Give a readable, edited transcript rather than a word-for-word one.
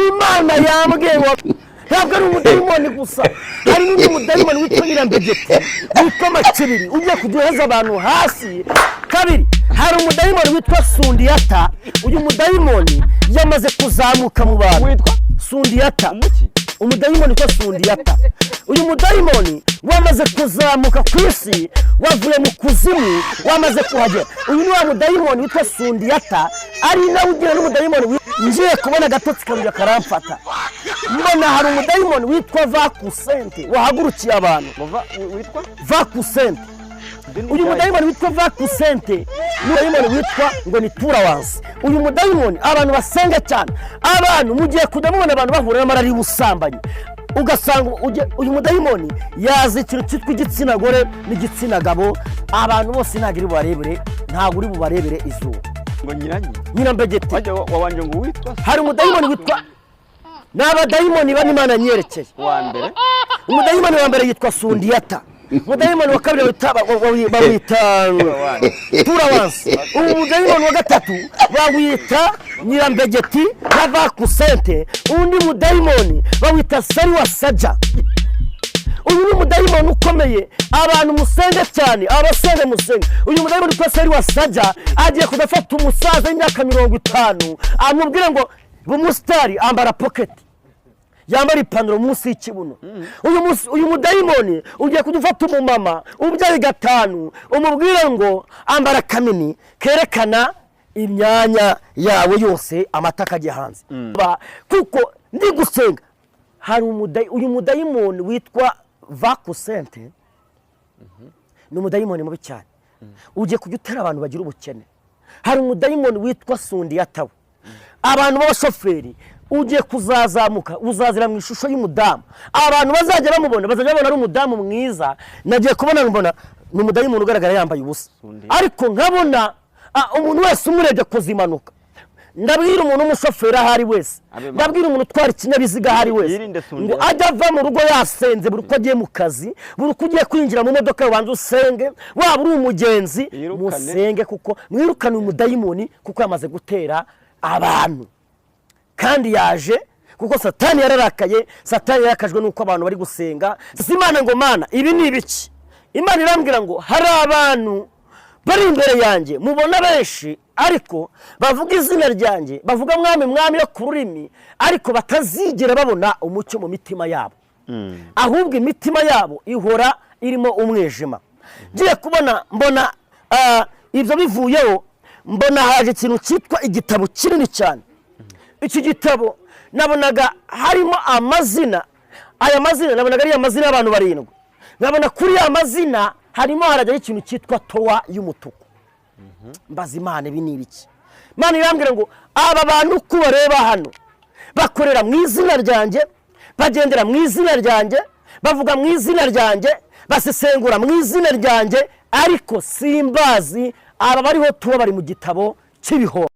Imana yambwiye ngo ntabwo ari umudayimoni gusa, hari n'undi mudayimoni witwa Nyirambegeti witwa Makibiri ugiye kuduheza abantu hasi. Kabiri, hari umudayimoni witwa Sundiyata. Uyu mudayimoni yamaze kuzamuka mu bantu. Witwa Sundiyata. Umudayimoni witwa Sundiyata. Uyu mudayimoni wamaze kuzamuka ku isi, wavuye mu kuzimu, wamaze kuhagera. Uyu ni wa mudayimoni witwa Sundiyata, ari nawe ugira n'umudayimoni ngiye kubona agatotsi kabiri karamfata. Mbona hari umudayimoni witwa Vakusente wahagurukiye abantu. witwa Vakusente. Uyu mudayimoni witwa Vakusente n'umudayimoni witwa ngo ni Turawansi. Uyu mudayimoni abantu basenga cyane, abantu mugiye kudamubona abantu bahura n'amarari y'ubusambanyi, ugasanga uyu mudayimoni yazi ikintu cyitwa igitsina gore n'igitsina gabo. Abantu bose ntabwo uri bubarebere, ntabwo uri bubarebere izuba. ngo Nyirambegeti wabanje ngo witwa hari umudayimoni witwa n'abadayimoni bane Imana nyerekeye. wa mbere Umudayimoni wa mbere yitwa Sundiyata. Umudayimoni wa kabiri bawita Turawansi. Umudayimoni wa gatatu bawita Nyirambegeti na Vakusente. Undi mudayimoni bawita Sariwasaja. Uyu ni umudayimoni ukomeye, abantu musenge cyane, abasenge musenge. Uyu mudayimoni witwa Sariwasaja agiye kudafata umusaza w'imyaka 50 amubwira ngo bumusitari ambara pocket, yambara ipantaro munsi y'ikibuno. Uyu mudayimoni ugiye kudufata umumama ubyaye 5 umubwira ngo ambara kamini kerekana imyanya yawe yose amataka agiye hanze. Kuko ndi gusenga hari uyu mudayimoni witwa Vakusente ni umudayimoni mubi cyane, ugiye kujya utera abantu bagira ubukene. Hari umudayimoni witwa Sundiyata, abantu b'abashoferi ugiye kuzazamuka uzazira mu ishusho y'umudamu, abantu bazajya bamubona bazajya babona ari umudamu mwiza. Nagiye kubona mbona ni umudayimoni ugaragara yambaye ubusa, ariko nkabona umuntu wese umurebye kuzimanuka. Ndabwira umuntu w'umushoferi ahari wese, ndabwira umuntu utwara ikinyabiziga ahari wese ngo ajya ava mu rugo yasenze, buri uko agiye mu kazi, buri uko ugiye kwinjira mu modoka ubanza usenge, waba uri umugenzi musenge, kuko mwirukane umudayimoni kuko yamaze gutera abantu. Kandi yaje kuko Satani yararakaye, Satani yarakajwe nuko abantu bari gusenga. Imana ngo Mana ibi ni ibiki? Imana irambwira ngo hari abantu bari imbere yanjye mubona benshi ariko bavuga izina ryanjye, bavuga mwami yo ku rurimi, ariko batazigera babona umucyo mu mitima yabo. Ahubwo imitima yabo ihora irimo umwijima. Ngiye kubona mbona ibyo bivuyeho, mbona haje ikintu cyitwa igitabo kinini cyane. Iki gitabo nabonaga harimo amazina, aya mazina nabonaga ari amazina y'abantu 7. Nabona kuri ya mazina harimo harajyaho ikintu cyitwa towa y'umutuku. Mbaza Imana ibi ni ibiki? Imana irambwira ngo aba bantu uko bareba hano bakorera mu izina ryanjye, bagendera mu izina ryanjye, bavuga mu izina ryanjye, basesengura mu izina ryanjye, ariko simbazi aba bariho tuba bari mu gitabo cy'ibiho.